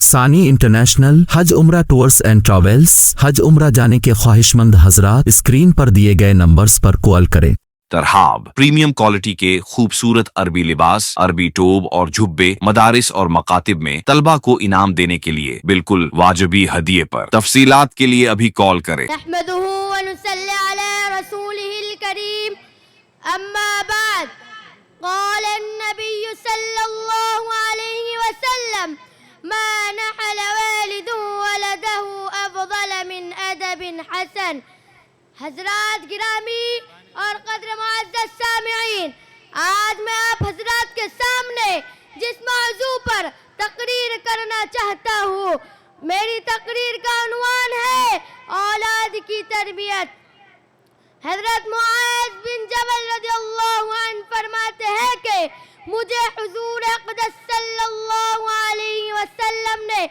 ثانی انٹرنیشنل حج عمرہ tours and travels. حج عمرہ جانے کے خواہش مند حضرات اسکرین پر دیے گئے نمبرز پر کال کریں۔ ترحاب پریمیم کوالٹی کے خوبصورت عربی لباس، عربی ٹوب اور جھبے مدارس اور مکاتب میں طلبہ کو انعام دینے کے لیے بالکل واجبی ہدیے پر۔ تفصیلات کے لیے ابھی کال کریں۔ نحمدہ ونصلی علی رسولہ الکریم، اما بعد، قال النبی صلی اللہ علیہ وسلم ما نحل والد ولدہ افضل من ادب حسن۔ حضرات گرامی اور قدر معزز سامعین، آج میں آپ حضرات کے سامنے جس موضوع پر تقریر کرنا چاہتا ہوں، میری تقریر کا عنوان ہے اولاد کی تربیت۔ حضرت معاذ بن جبل رضی اللہ عنہ فرماتے ہیں کہ مجھے حضور اقدس صلی اللہ علیہ وسلم نے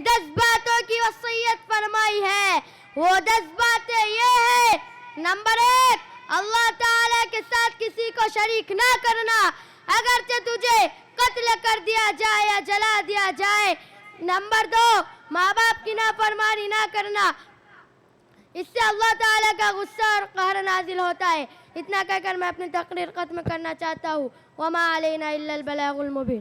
10 باتوں کی وصیت فرمائی ہے۔ وہ 10 باتیں یہ ہیں: نمبر 1، اللہ تعالیٰ کے ساتھ کسی کو شریک نہ کرنا، اگرچہ تجھے قتل کر دیا جائے یا جلا دیا جائے۔ نمبر 2، ماں باپ کی نافرمانی نہ کرنا، اس سے اللہ تعالیٰ کا غصہ اور قہر نازل ہوتا ہے۔ اتنا کہہ کر میں اپنی تقریر ختم کرنا چاہتا ہوں۔ وما علینا الا البلاغ المبین۔